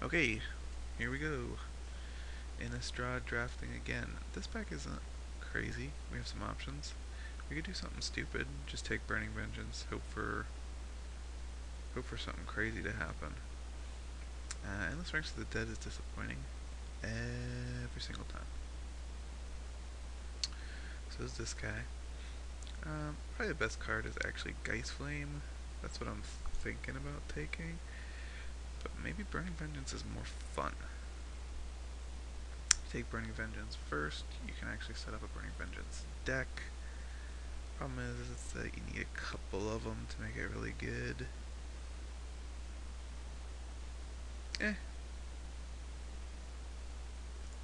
Okay, here we go. Innistrad drafting again. This pack isn't crazy. We have some options. We could do something stupid, just take Burning Vengeance, hope for something crazy to happen. Endless Ranks of the Dead is disappointing every single time. So is this guy. Probably the best card is actually Geist Flame. That's what I'm thinking about taking. But maybe Burning Vengeance is more fun. Take Burning Vengeance first, you can actually set up a Burning Vengeance deck. Problem is that you need a couple of them to make it really good.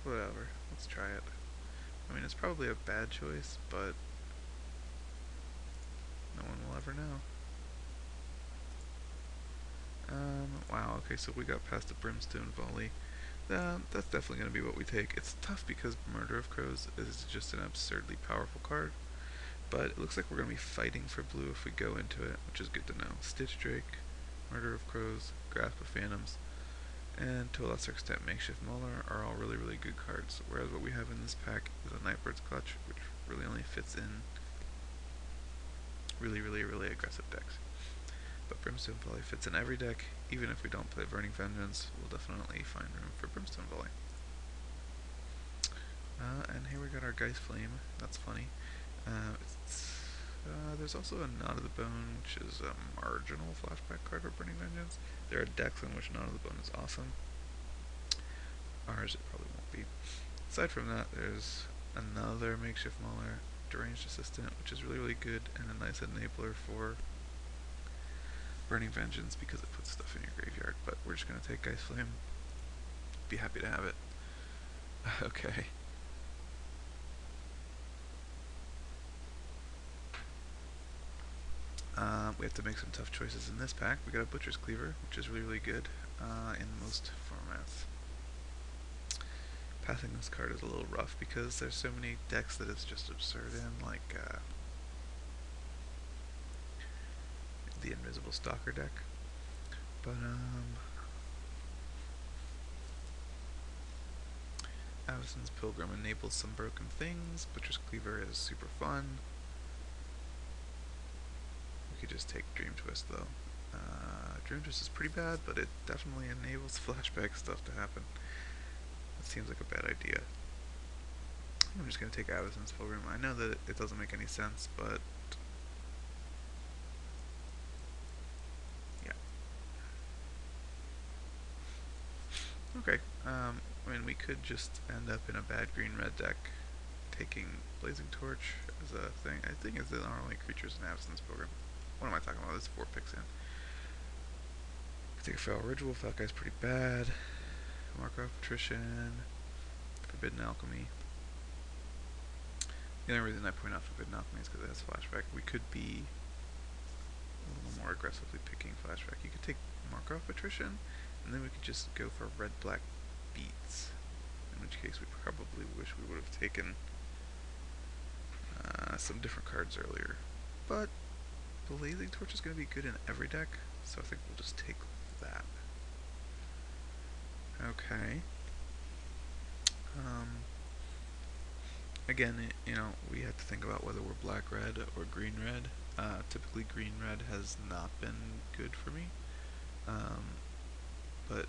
Whatever, let's try it. I mean, it's probably a bad choice, but no one will ever know. Wow, okay, so we got past the Brimstone Volley. That's definitely going to be what we take. It's tough because Murder of Crows is just an absurdly powerful card, but it looks like we're going to be fighting for blue if we go into it, which is good to know. Stitch Drake, Murder of Crows, Grasp of Phantoms, and to a lesser extent Makeshift Mauler are all really, really good cards, whereas what we have in this pack is a Nightbird's Clutch, which really only fits in really, really, really aggressive decks. But Brimstone Volley fits in every deck. Even if we don't play Burning Vengeance, we'll definitely find room for Brimstone Volley. And here we got our Geist Flame. That's funny. There's also a Knot of the Bone, which is a marginal flashback card for Burning Vengeance. There are decks in which Knot of the Bone is awesome. Ours it probably won't be. Aside from that, there's another Makeshift Mauler, Deranged Assistant, which is really, really good and a nice enabler for Burning Vengeance because it puts stuff in your graveyard. But we're just going to take Geist Flame. Be happy to have it. Okay. We have to make some tough choices in this pack. We got a Butcher's Cleaver, which is really, really good in most formats. Passing this card is a little rough because there's so many decks that it's just absurd in, like the Invisible Stalker deck. But Avacyn's Pilgrim enables some broken things. Butcher's Cleaver is super fun. We could just take Dream Twist though. Dream Twist is pretty bad, but it definitely enables flashback stuff to happen. That seems like a bad idea. I'm just going to take Avacyn's Pilgrim. I know that it doesn't make any sense, but yeah. Okay. I mean, we could just end up in a bad green-red deck, taking Blazing Torch as a thing. I think it's not only creatures in Avacyn's Pilgrim. What am I talking about? There's 4 picks in. Take a Feral Ritual. That guy's pretty bad. Markov Patrician. Forbidden Alchemy. The only reason I point out Forbidden Alchemy is because it has flashback. We could be a little more aggressively picking flashback. You could take Markov Patrician, and then we could just go for red-black beats. In which case we probably wish we would have taken some different cards earlier. But Blazing Torch is going to be good in every deck, so I think we'll just take that. Okay. Again, you know, we have to think about whether we're black-red or green-red. Typically green-red has not been good for me. But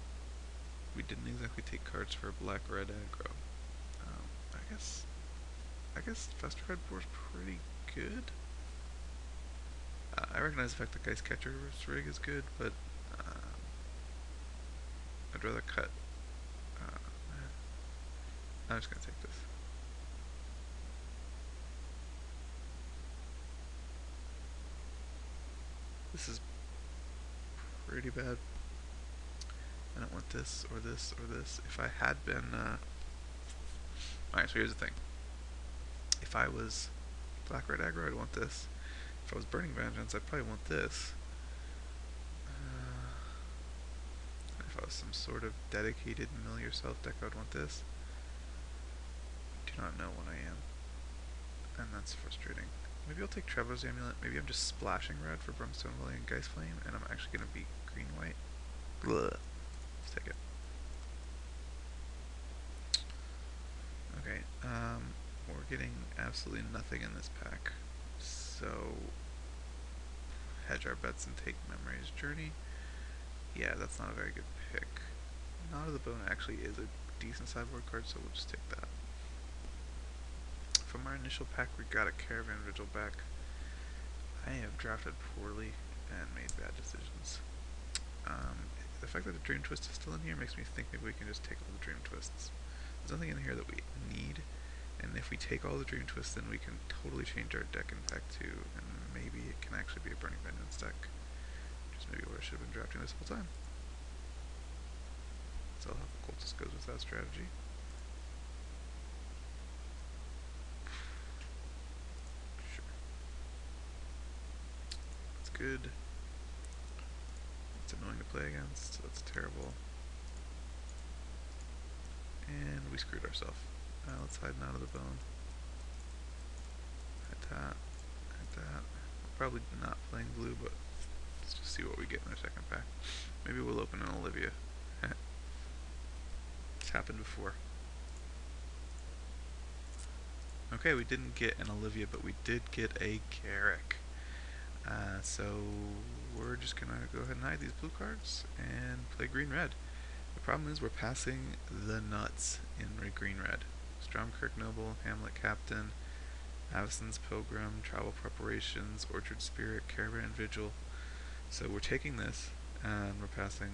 we didn't exactly take cards for black-red aggro. I guess Fester Red Boar's pretty good. I recognize the fact that Geist Catcher's Rig is good, but I'd rather cut. I'm just gonna take this. This is pretty bad. I don't want this or this or this. If I had been, alright, so here's the thing. If I was black-red aggro, I'd want this. If I was Burning Vengeance, I'd probably want this. If I was some sort of dedicated Mill Yourself deck, I would want this. I do not know what I am, and that's frustrating. Maybe I'll take Trevor's Amulet. Maybe I'm just splashing red for Brimstone Volley and Geist Flame, and I'm actually going to be green-white. Let's take it. getting absolutely nothing in this pack. So, hedge our bets and take Memory's Journey. Yeah, that's not a very good pick. Knot of the Bone actually is a decent sideboard card, so we'll just take that. From our initial pack, we got a Caravan Vigil back. I have drafted poorly and made bad decisions. The fact that the Dream Twist is still in here makes me think maybe we can just take all the Dream Twists. There's nothing in here that we need, and if we take all the Dream Twists, then we can totally change our deck in pack 2, and maybe it can actually be a Burning Vengeance deck, which is maybe what I should have been drafting this whole time. So I'll have the Cultist goes with that strategy. Sure. That's good. It's annoying to play against, that's terrible. And we screwed ourselves. Let's hide Knot of the Bone. Hide that. Hide that. We're probably not playing blue, but let's just see what we get in our second pack. Maybe we'll open an Olivia. It's happened before. Okay, we didn't get an Olivia, but we did get a Garrick. So we're just gonna go ahead and hide these blue cards and play green-red. The problem is we're passing the nuts in green-red. Stromkirk Noble, Hamlet Captain, Avacyn's Pilgrim, Travel Preparations, Orchard Spirit, Caravan Vigil. So we're taking this and we're passing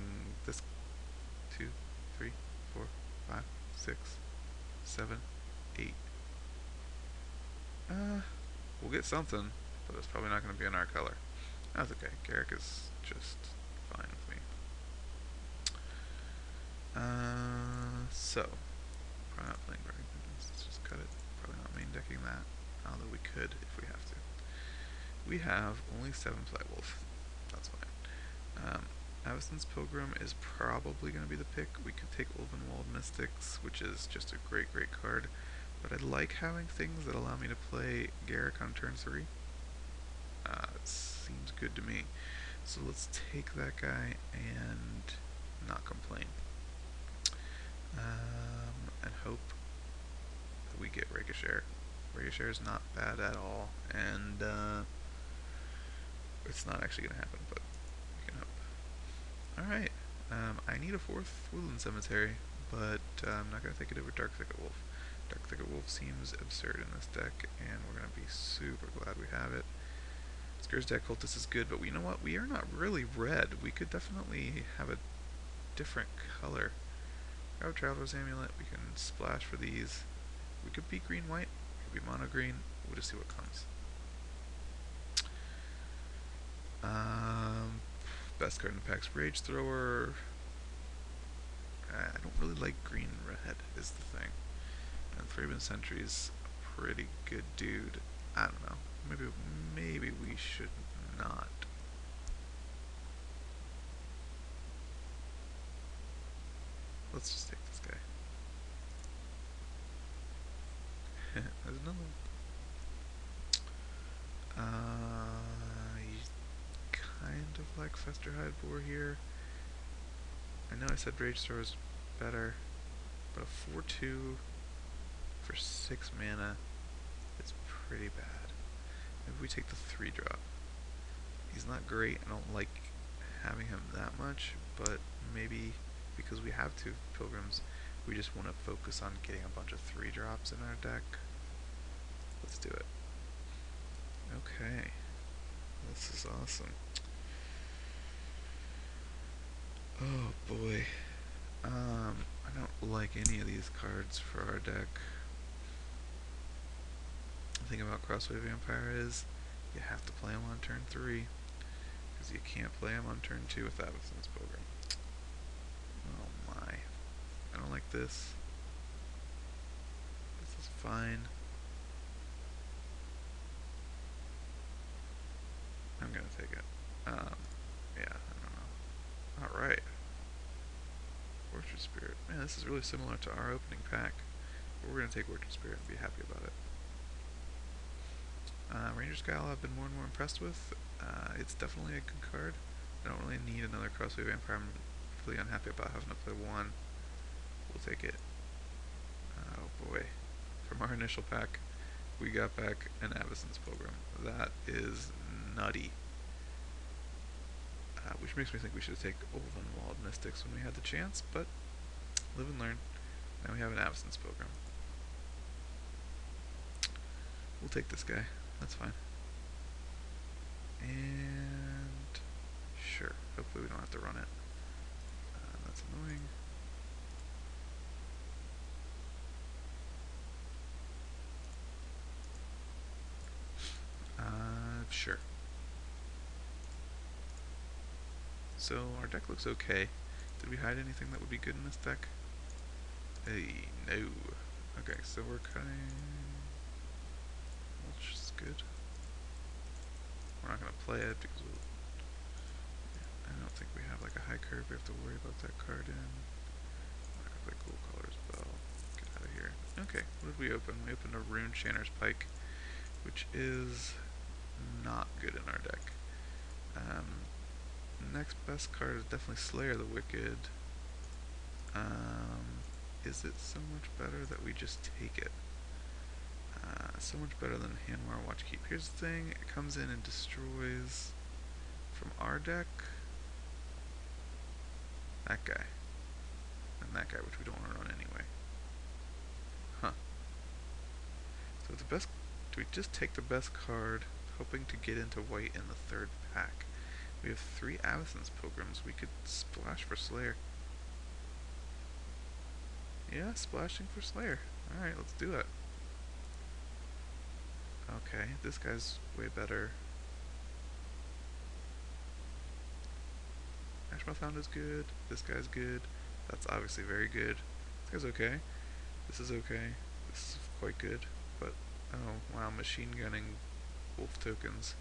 this 2, 3, 4, 5, 6, 7, 8. We'll get something, but it's probably not going to be in our color. That's okay. Garrick is just fine with me. So probably not playing Burning Vengeance. Let's just cut it. Probably not main decking that, although we could if we have to. We have only 7 Flywolf. That's fine. Avacyn's Pilgrim is probably going to be the pick. We could take Ulvenwald Mystics, which is just a great card. But I like having things that allow me to play Garrick on turn 3. It seems good to me. So let's take that guy and not complain. And hope that we get Ricochet. Ricochet is not bad at all, and it's not actually going to happen, but we can hope. Alright, I need a 4th Woodland Cemetery, but I'm not going to take it over Dark Thicket Wolf. Dark Thicket Wolf seems absurd in this deck, and we're going to be super glad we have it. Scourge deck Cultist is good, but you know what? We are not really red. We could definitely have a different color. Grab Traveler's Amulet, we can splash for these. We could be green-white, we could be mono-green. We'll just see what comes. Best card in the pack's Rage Thrower. I don't really like green-red, is the thing. And Thraben Sentry's a pretty good dude. I don't know. Maybe we should not. Let's just take this guy. There's another one. He's kind of like Festerhide Boar here. I know I said Rage Thrower is better, but a 4/2 for 6 mana is pretty bad. Maybe we take the 3-drop. He's not great, I don't like having him that much, but maybe because we have 2 Pilgrims, we just want to focus on getting a bunch of 3-drops in our deck. Let's do it. Okay. This is awesome. Oh boy. I don't like any of these cards for our deck. The thing about Crossway Vampire is you have to play him on turn 3, because you can't play him on turn 2 with Avacyn's Pilgrim. Oh my. I don't like this. This is fine. I'm gonna take it. Yeah, I don't know. Alright. Orchard Spirit. Man, this is really similar to our opening pack. But we're gonna take Orchard Spirit and be happy about it. Ranger Scowl I've been more and more impressed with. It's definitely a good card. I don't really need another Crossway Vampire. I'm really unhappy about having to play 1. We'll take it. Oh boy. From our initial pack, we got back an Avacyn's Pilgrim. That is nutty. Which makes me think we should take Ulvenwald Mystics when we had the chance, but live and learn. Now we have an Avacyn's Pilgrim. We'll take this guy. That's fine. And sure. Hopefully we don't have to run it. That's annoying. Sure. So our deck looks okay. Did we hide anything that would be good in this deck? Hey, no. Okay, so we're cutting. Which is good. We're not gonna play it because I don't think we have like a high curve we have to worry about that card in. I'm not gonna play Cool Colors Bell. Get out of here. Okay, what did we open? We opened a Rune Chanter's Pike, which is not good in our deck. Next best card is definitely Slayer the Wicked. Is it so much better that we just take it? So much better than Hanwar Watchkeep. Here's the thing, it comes in and destroys from our deck that guy. And that guy, which we don't want to run anyway. Huh. So the best, do we just take the best card, hoping to get into white in the third pack? We have 3 Avacyn's Pilgrims. We could splash for Slayer. Yeah, splashing for Slayer. Alright, let's do it. Okay, this guy's way better. Ashmouth Hound is good. This guy's good. That's obviously very good. This guy's okay. This is okay. This is quite good. But, oh, wow, machine gunning wolf tokens.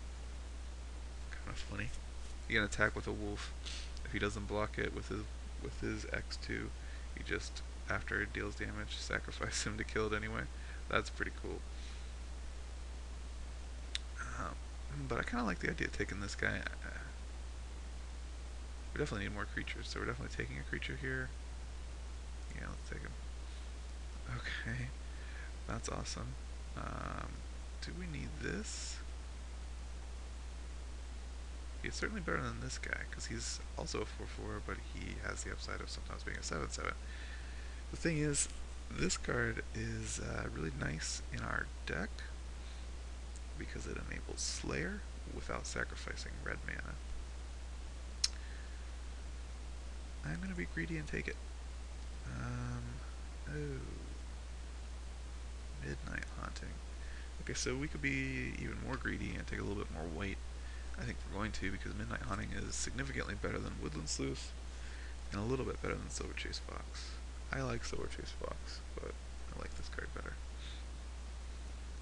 Kind of funny. He can attack with a wolf. If he doesn't block it with his X2, he just, after it deals damage, sacrifice him to kill it anyway. That's pretty cool. But I kind of like the idea of taking this guy. We definitely need more creatures, so we're definitely taking a creature here. Yeah, let's take him. Okay, that's awesome. Do we need this? He's certainly better than this guy, because he's also a 4/4, but he has the upside of sometimes being a 7/7. The thing is, this card is really nice in our deck, because it enables Slayer without sacrificing red mana. I'm going to be greedy and take it. Oh. Midnight Haunting. Okay, so we could be even more greedy and take a little bit more white. I think we're going to, because Midnight Haunting is significantly better than Woodland Sleuth, and a little bit better than Silver Chase Fox. I like Silver Chase Fox, but I like this card better.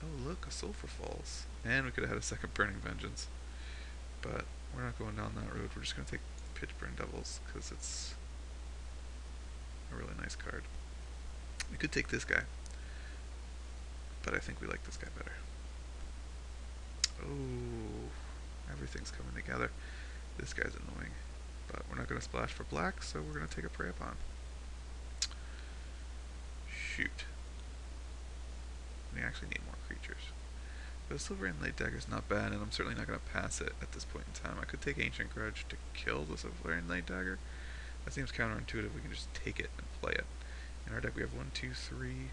Oh look, a Sulphur Falls. And we could have had a second Burning Vengeance. But we're not going down that road, we're just going to take Pitchburn Devils, because it's a really nice card. We could take this guy, but I think we like this guy better. Oh, everything's coming together. This guy's annoying, but we're not going to splash for black, so we're going to take a Prey Upon. Shoot. We actually need more creatures. But Silver Inlaid Dagger is not bad, and I'm certainly not going to pass it at this point in time. I could take Ancient Grudge to kill the Silver Inlaid Dagger. That seems counterintuitive. We can just take it and play it. In our deck we have 1, 2, 3,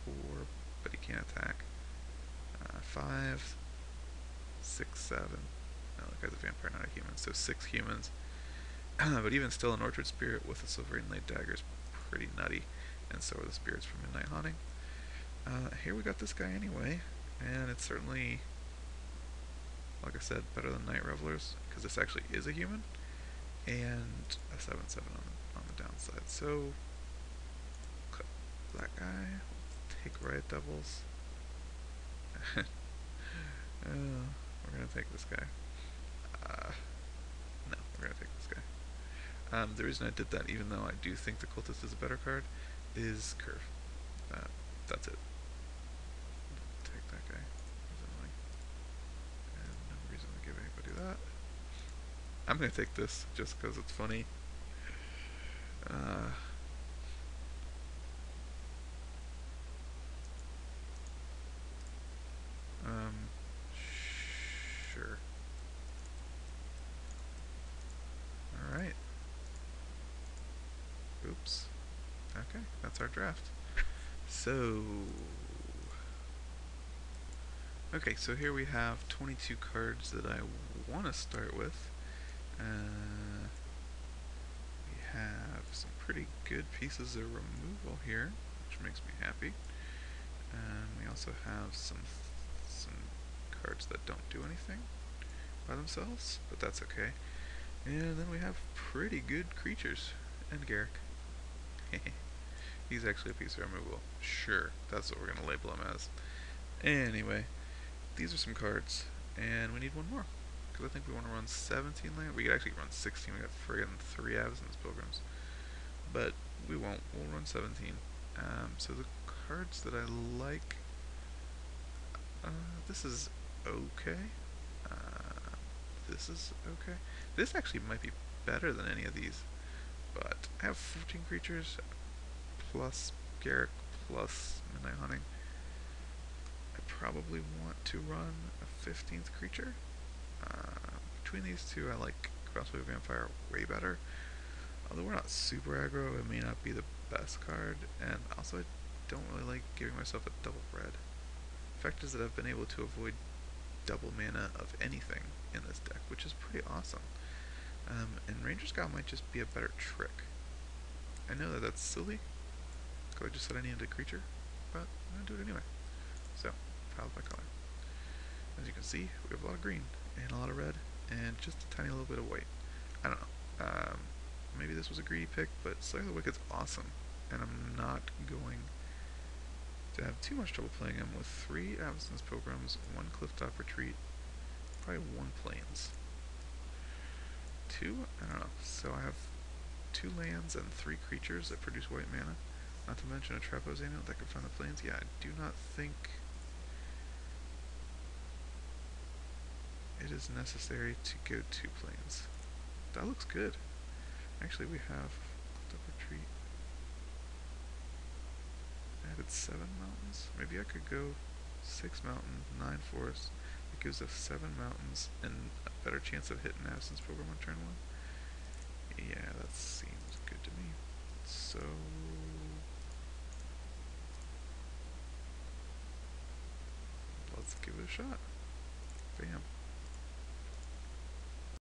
4, but he can't attack. 5, 6, 7. No, that guy's a vampire, not a human. So 6 humans. But even still, an Orchard Spirit with a Silver Inlaid Dagger is pretty nutty. And so are the spirits from Midnight Haunting. Here we got this guy anyway, and it's certainly, like I said, better than Night Revelers, because this actually is a human, and a 7/7 on the downside. So, cut that guy, take Riot Devils. We're going to take this guy. No, we're going to take this guy. The reason I did that, even though I do think the Cultist is a better card, is Curve. That's it. Take that guy. He's annoying. And no reason to give anybody that. I'm going to take this just because it's funny. Okay, that's our draft. So, okay, so here we have 22 cards that I want to start with. We have some pretty good pieces of removal here, which makes me happy. And we also have some cards that don't do anything by themselves, but that's okay. And then we have pretty good creatures. And Garrick. He's actually a piece of removal. Sure, that's what we're going to label him as. Anyway, these are some cards, and we need one more. Because I think we want to run 17 land. We could actually run 16. We got friggin' 3 Absence Pilgrims. But we won't. We'll run 17. So the cards that I like, this is okay. Uh, this is okay. This actually might be better than any of these. But I have 14 creatures plus Garrick plus Midnight Hunting. I probably want to run a 15th creature. Between these two, I like Crossway Vampire way better. Although we're not super aggro, it may not be the best card, and also I don't really like giving myself a double red. The fact is that I've been able to avoid double mana of anything in this deck, which is pretty awesome. And Ranger Scout might just be a better trick. I know that that's silly, because I just said I needed a creature, but I'm going to do it anyway. So, piled by color. As you can see, we have a lot of green, and a lot of red, and just a tiny little bit of white. I don't know. Maybe this was a greedy pick, but Slayer the Wicked's awesome, and I'm not going to have too much trouble playing him with 3 Absence Pilgrims, 1 Clifftop Retreat, probably 1 Plains. 2? I don't know. So I have 2 lands and 3 creatures that produce white mana, not to mention a Trapozano that can find the Plains. Yeah, I do not think it is necessary to go 2 Plains. That looks good. Actually, we have Clifftop Retreat. Added 7 mountains. Maybe I could go 6 mountains, 9 forests. It gives us 7 mountains and a better chance of hitting Absence Pilgrim on turn 1. Yeah, that seems good to me. So let's give it a shot. Bam.